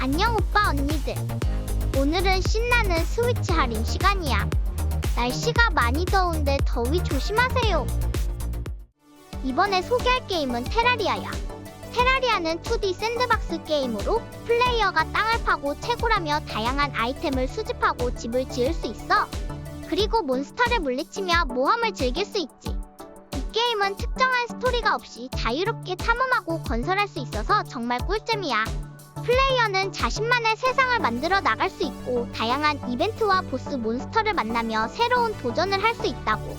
안녕 오빠 언니들. 오늘은 신나는 스위치 할인 시간이야. 날씨가 많이 더운데 더위 조심하세요. 이번에 소개할 게임은 테라리아야. 테라리아는 2D 샌드박스 게임으로 플레이어가 땅을 파고 채굴하며 다양한 아이템을 수집하고 집을 지을 수 있어. 그리고 몬스터를 물리치며 모험을 즐길 수 있지. 이 게임은 특정한 스토리가 없이 자유롭게 탐험하고 건설할 수 있어서 정말 꿀잼이야. 플레이어는 자신만의 세상을 만들어 나갈 수 있고 다양한 이벤트와 보스 몬스터를 만나며 새로운 도전을 할 수 있다고.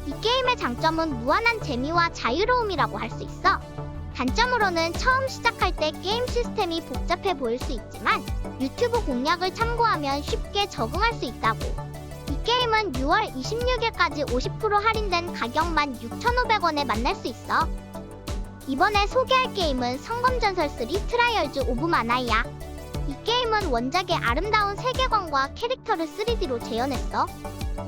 이 게임의 장점은 무한한 재미와 자유로움이라고 할 수 있어. 단점으로는 처음 시작할 때 게임 시스템이 복잡해 보일 수 있지만 유튜브 공략을 참고하면 쉽게 적응할 수 있다고. 이 게임은 6월 26일까지 50% 할인된 가격 16,500원에 만날 수 있어. 이번에 소개할 게임은 성검전설3 트라이얼즈 오브 마나이야. 이 게임은 원작의 아름다운 세계관과 캐릭터를 3D로 재현했어.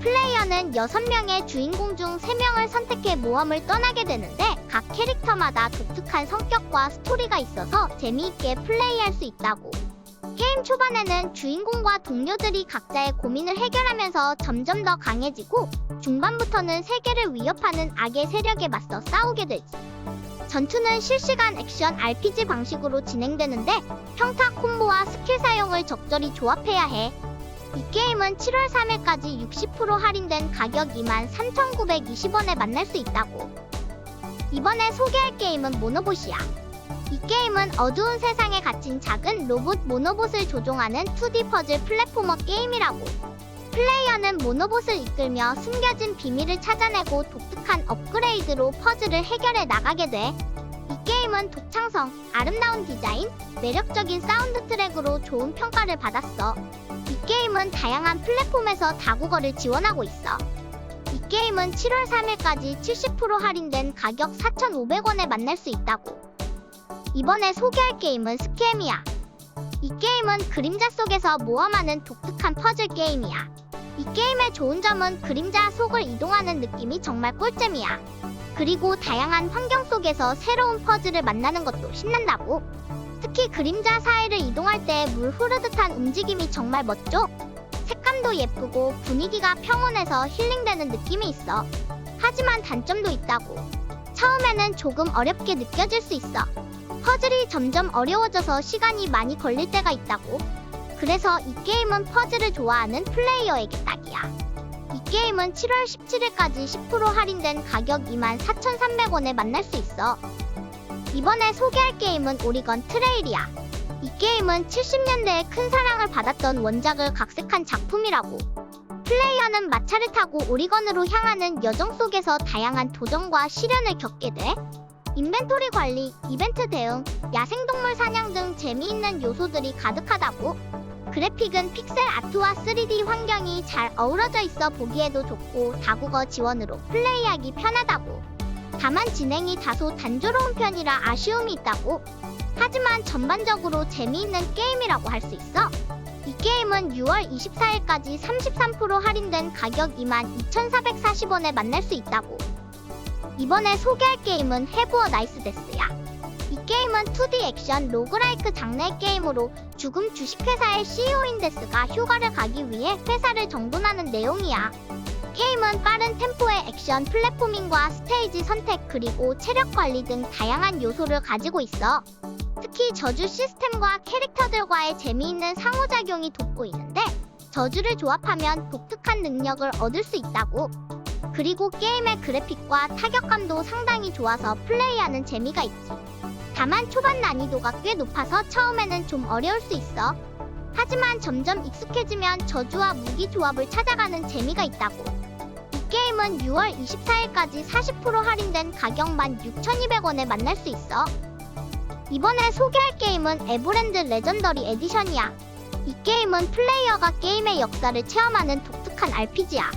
플레이어는 6명의 주인공 중 3명을 선택해 모험을 떠나게 되는데 각 캐릭터마다 독특한 성격과 스토리가 있어서 재미있게 플레이할 수 있다고. 게임 초반에는 주인공과 동료들이 각자의 고민을 해결하면서 점점 더 강해지고 중반부터는 세계를 위협하는 악의 세력에 맞서 싸우게 되지. 전투는 실시간 액션 RPG 방식으로 진행되는데 평타 콤보와 스킬 사용을 적절히 조합해야 해. 이 게임은 7월 3일까지 60% 할인된 가격 23,920원에 만날 수 있다고. 이번에 소개할 게임은 모노봇이야. 이 게임은 어두운 세상에 갇힌 작은 로봇 모노봇을 조종하는 2D 퍼즐 플랫포머 게임이라고. 플레이어는 모노봇을 이끌며 숨겨진 비밀을 찾아내고 독특한 업그레이드로 퍼즐을 해결해 나가게 돼. 이 게임은 독창성, 아름다운 디자인, 매력적인 사운드 트랙으로 좋은 평가를 받았어. 이 게임은 다양한 플랫폼에서 다국어를 지원하고 있어. 이 게임은 7월 3일까지 70% 할인된 가격 4,500원에 만날 수 있다고. 이번에 소개할 게임은 스캠이야. 이 게임은 그림자 속에서 모험하는 독특한 퍼즐 게임이야. 이 게임의 좋은 점은 그림자 속을 이동하는 느낌이 정말 꿀잼이야. 그리고 다양한 환경 속에서 새로운 퍼즐을 만나는 것도 신난다고. 특히 그림자 사이를 이동할 때 물 흐르듯한 움직임이 정말 멋져. 색감도 예쁘고 분위기가 평온해서 힐링되는 느낌이 있어. 하지만 단점도 있다고. 처음에는 조금 어렵게 느껴질 수 있어. 퍼즐이 점점 어려워져서 시간이 많이 걸릴 때가 있다고. 그래서 이 게임은 퍼즐을 좋아하는 플레이어에게 딱이야. 이 게임은 7월 17일까지 10% 할인된 가격 24,300원에 만날 수 있어. 이번에 소개할 게임은 오리건 트레일이야. 이 게임은 70년대에 큰 사랑을 받았던 원작을 각색한 작품이라고. 플레이어는 마차를 타고 오리건으로 향하는 여정 속에서 다양한 도전과 시련을 겪게 돼. 인벤토리 관리, 이벤트 대응, 야생동물 사냥 등 재미있는 요소들이 가득하다고. 그래픽은 픽셀 아트와 3D 환경이 잘 어우러져 있어 보기에도 좋고 다국어 지원으로 플레이하기 편하다고. 다만 진행이 다소 단조로운 편이라 아쉬움이 있다고. 하지만 전반적으로 재미있는 게임이라고 할 수 있어. 이 게임은 6월 24일까지 33% 할인된 가격 22,440원에 만날 수 있다고. 이번에 소개할 게임은 Have a Nice Death야. 이 게임은 2D 액션 로그라이크 장르의 게임으로 죽음 주식회사의 CEO인 데스가 휴가를 가기 위해 회사를 정돈하는 내용이야. 게임은 빠른 템포의 액션 플랫포밍과 스테이지 선택 그리고 체력 관리 등 다양한 요소를 가지고 있어. 특히 저주 시스템과 캐릭터들과의 재미있는 상호작용이 돋보이는데 저주를 조합하면 독특한 능력을 얻을 수 있다고. 그리고 게임의 그래픽과 타격감도 상당히 좋아서 플레이하는 재미가 있지. 다만 초반 난이도가 꽤 높아서 처음에는 좀 어려울 수 있어. 하지만 점점 익숙해지면 저주와 무기 조합을 찾아가는 재미가 있다고. 이 게임은 6월 24일까지 40% 할인된 가격 16,200원에 만날 수 있어. 이번에 소개할 게임은 에버랜드 레전더리 에디션이야. 이 게임은 플레이어가 게임의 역사를 체험하는 독특한 RPG야.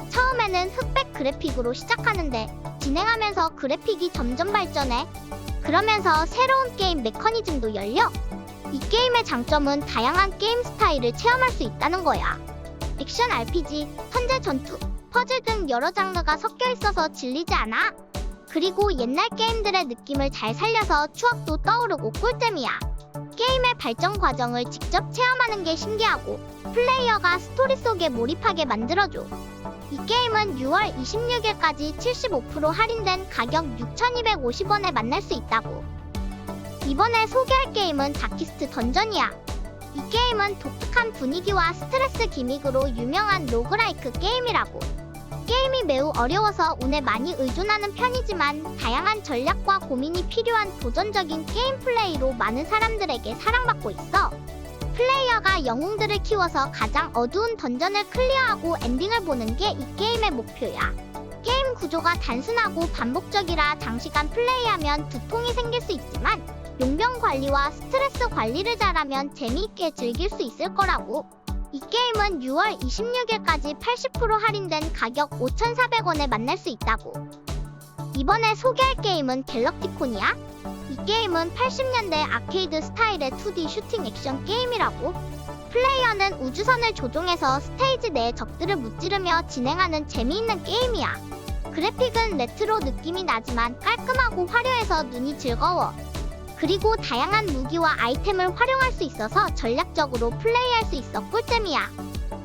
처음에는 흑백 그래픽으로 시작하는데 진행하면서 그래픽이 점점 발전해. 그러면서 새로운 게임 메커니즘도 열려. 이 게임의 장점은 다양한 게임 스타일을 체험할 수 있다는 거야. 액션 RPG, 현재 전투, 퍼즐 등 여러 장르가 섞여 있어서 질리지 않아. 그리고 옛날 게임들의 느낌을 잘 살려서 추억도 떠오르고 꿀잼이야. 게임의 발전 과정을 직접 체험하는 게 신기하고 플레이어가 스토리 속에 몰입하게 만들어줘. 이 게임은 6월 26일까지 75% 할인된 가격 6,250원에 만날 수 있다고. 이번에 소개할 게임은 다키스트 던전이야. 이 게임은 독특한 분위기와 스트레스 기믹으로 유명한 로그라이크 게임이라고. 게임이 매우 어려워서 운에 많이 의존하는 편이지만 다양한 전략과 고민이 필요한 도전적인 게임 플레이로 많은 사람들에게 사랑받고 있어. 플레이어가 영웅들을 키워서 가장 어두운 던전을 클리어하고 엔딩을 보는 게 이 게임의 목표야. 게임 구조가 단순하고 반복적이라 장시간 플레이하면 두통이 생길 수 있지만 용병 관리와 스트레스 관리를 잘하면 재미있게 즐길 수 있을 거라고. 이 게임은 6월 26일까지 80% 할인된 가격 5,400원에 만날 수 있다고. 이번에 소개할 게임은 갤럭티콘이야. 이 게임은 80년대 아케이드 스타일의 2D 슈팅 액션 게임이라고. 플레이어는 우주선을 조종해서 스테이지 내의 적들을 무찌르며 진행하는 재미있는 게임이야. 그래픽은 레트로 느낌이 나지만 깔끔하고 화려해서 눈이 즐거워. 그리고 다양한 무기와 아이템을 활용할 수 있어서 전략적으로 플레이할 수 있어 꿀잼이야.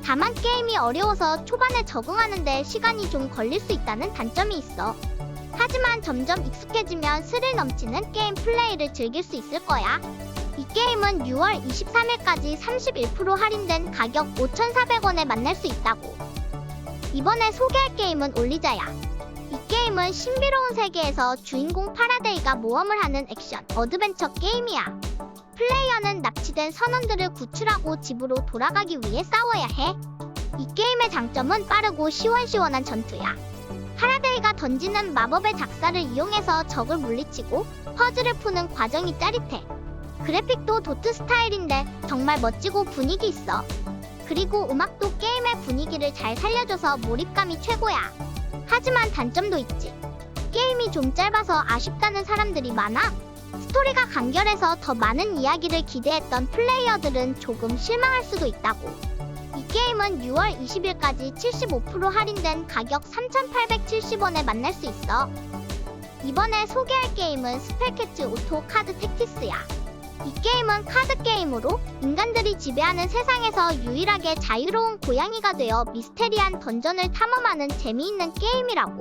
다만 게임이 어려워서 초반에 적응하는데 시간이 좀 걸릴 수 있다는 단점이 있어. 하지만 점점 익숙해지면 스릴 넘치는 게임 플레이를 즐길 수 있을 거야. 이 게임은 6월 23일까지 31% 할인된 가격 5,400원에 만날 수 있다고. 이번에 소개할 게임은 올리자야. 이 게임은 신비로운 세계에서 주인공 파라데이가 모험을 하는 액션 어드벤처 게임이야. 플레이어는 납치된 선원들을 구출하고 집으로 돌아가기 위해 싸워야 해. 이 게임의 장점은 빠르고 시원시원한 전투야. 파라데이가 던지는 마법의 작사를 이용해서 적을 물리치고 퍼즐을 푸는 과정이 짜릿해. 그래픽도 도트 스타일인데 정말 멋지고 분위기 있어. 그리고 음악도 게임의 분위기를 잘 살려줘서 몰입감이 최고야. 하지만 단점도 있지. 게임이 좀 짧아서 아쉽다는 사람들이 많아. 스토리가 간결해서 더 많은 이야기를 기대했던 플레이어들은 조금 실망할 수도 있다고. 이 게임은 6월 20일까지 75% 할인된 가격 3,870원에 만날 수 있어. 이번에 소개할 게임은 스펠캐치 오토 카드 택티스야. 이 게임은 카드 게임으로 인간들이 지배하는 세상에서 유일하게 자유로운 고양이가 되어 미스테리한 던전을 탐험하는 재미있는 게임이라고.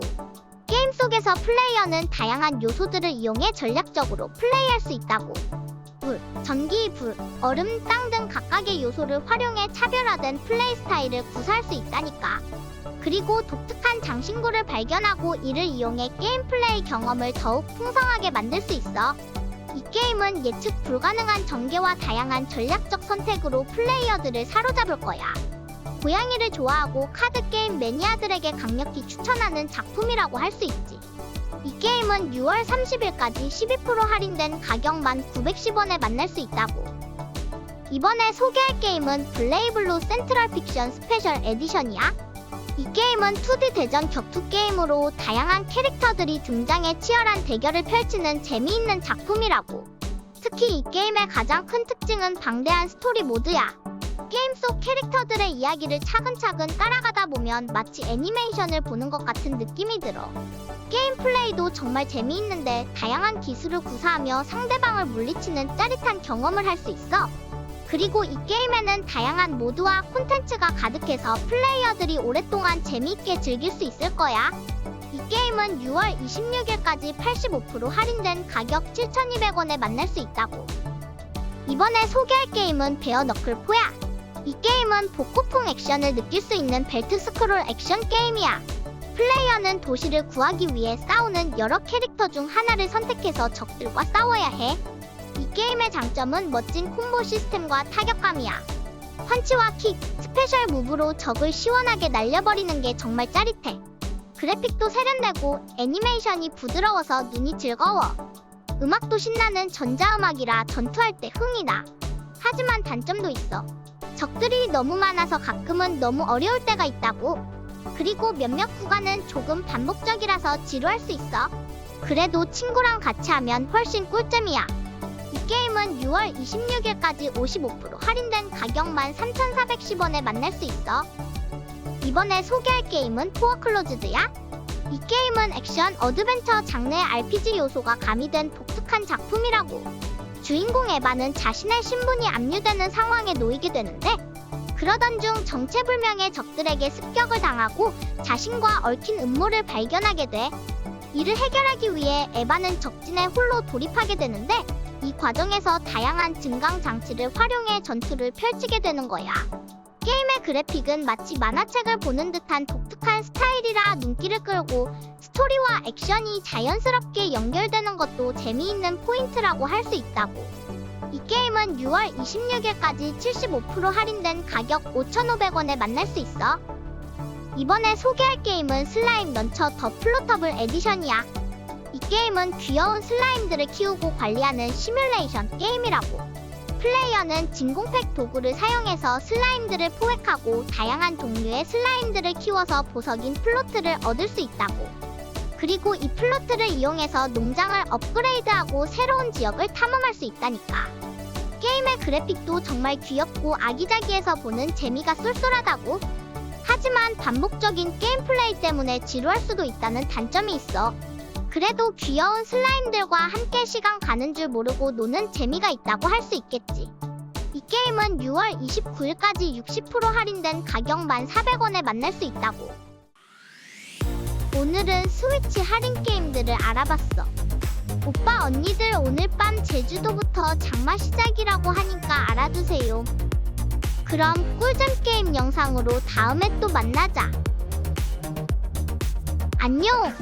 게임 속에서 플레이어는 다양한 요소들을 이용해 전략적으로 플레이할 수 있다고. 불, 전기, 불, 얼음, 땅 등 각각의 요소를 활용해 차별화된 플레이 스타일을 구사할 수 있다니까. 그리고 독특한 장신구를 발견하고 이를 이용해 게임 플레이 경험을 더욱 풍성하게 만들 수 있어. 이 게임은 예측 불가능한 전개와 다양한 전략적 선택으로 플레이어들을 사로잡을 거야. 고양이를 좋아하고 카드게임 매니아들에게 강력히 추천하는 작품이라고 할 수 있지. 이 게임은 6월 30일까지 12% 할인된 가격 1,910원에 만날 수 있다고. 이번에 소개할 게임은 블레이블루 센트럴 픽션 스페셜 에디션이야. 이 게임은 2D 대전 격투 게임으로 다양한 캐릭터들이 등장해 치열한 대결을 펼치는 재미있는 작품이라고. 특히 이 게임의 가장 큰 특징은 방대한 스토리 모드야. 게임 속 캐릭터들의 이야기를 차근차근 따라가다 보면 마치 애니메이션을 보는 것 같은 느낌이 들어. 게임 플레이도 정말 재미있는데 다양한 기술을 구사하며 상대방을 물리치는 짜릿한 경험을 할 수 있어. 그리고 이 게임에는 다양한 모드와 콘텐츠가 가득해서 플레이어들이 오랫동안 재미있게 즐길 수 있을 거야. 이 게임은 6월 26일까지 85% 할인된 가격 7,200원에 만날 수 있다고. 이번에 소개할 게임은 베어 너클 4야. 이 게임은 복고풍 액션을 느낄 수 있는 벨트 스크롤 액션 게임이야. 플레이어는 도시를 구하기 위해 싸우는 여러 캐릭터 중 하나를 선택해서 적들과 싸워야 해. 이 게임의 장점은 멋진 콤보 시스템과 타격감이야. 펀치와 킥, 스페셜 무브로 적을 시원하게 날려버리는 게 정말 짜릿해. 그래픽도 세련되고 애니메이션이 부드러워서 눈이 즐거워. 음악도 신나는 전자음악이라 전투할 때 흥이 나. 하지만 단점도 있어. 적들이 너무 많아서 가끔은 너무 어려울 때가 있다고. 그리고 몇몇 구간은 조금 반복적이라서 지루할 수 있어. 그래도 친구랑 같이 하면 훨씬 꿀잼이야. 이 게임은 6월 26일까지 55% 할인된 가격 13,410원에 만날 수 있어. 이번에 소개할 게임은 포어클로즈드야. 이 게임은 액션 어드벤처 장르의 RPG 요소가 가미된 독특한 작품이라고. 주인공 에바는 자신의 신분이 압류되는 상황에 놓이게 되는데, 그러던 중 정체불명의 적들에게 습격을 당하고 자신과 얽힌 음모를 발견하게 돼. 이를 해결하기 위해 에바는 적진에 홀로 돌입하게 되는데, 이 과정에서 다양한 증강 장치를 활용해 전투를 펼치게 되는 거야. 게임의 그래픽은 마치 만화책을 보는 듯한 독특한 스타일이라 눈길을 끌고, 스토리와 액션이 자연스럽게 연결되는 것도 재미있는 포인트라고 할 수 있다고. 이 게임은 6월 26일까지 75% 할인된 가격 5,500원에 만날 수 있어. 이번에 소개할 게임은 슬라임 런처 더 플로터블 에디션이야. 이 게임은 귀여운 슬라임들을 키우고 관리하는 시뮬레이션 게임이라고. 플레이어는 진공팩 도구를 사용해서 슬라임들을 포획하고 다양한 종류의 슬라임들을 키워서 보석인 플로트를 얻을 수 있다고. 그리고 이 플로트를 이용해서 농장을 업그레이드하고 새로운 지역을 탐험할 수 있다니까. 게임의 그래픽도 정말 귀엽고 아기자기해서 보는 재미가 쏠쏠하다고. 하지만 반복적인 게임 플레이 때문에 지루할 수도 있다는 단점이 있어. 그래도 귀여운 슬라임들과 함께 시간 가는 줄 모르고 노는 재미가 있다고 할 수 있겠지. 이 게임은 6월 29일까지 60% 할인된 가격 1,400원에 만날 수 있다고. 오늘은 스위치 할인 게임들을 알아봤어. 오빠 언니들 오늘 밤 제주도부터 장마 시작이라고 하니까 알아두세요. 그럼 꿀잼 게임 영상으로 다음에 또 만나자. 안녕!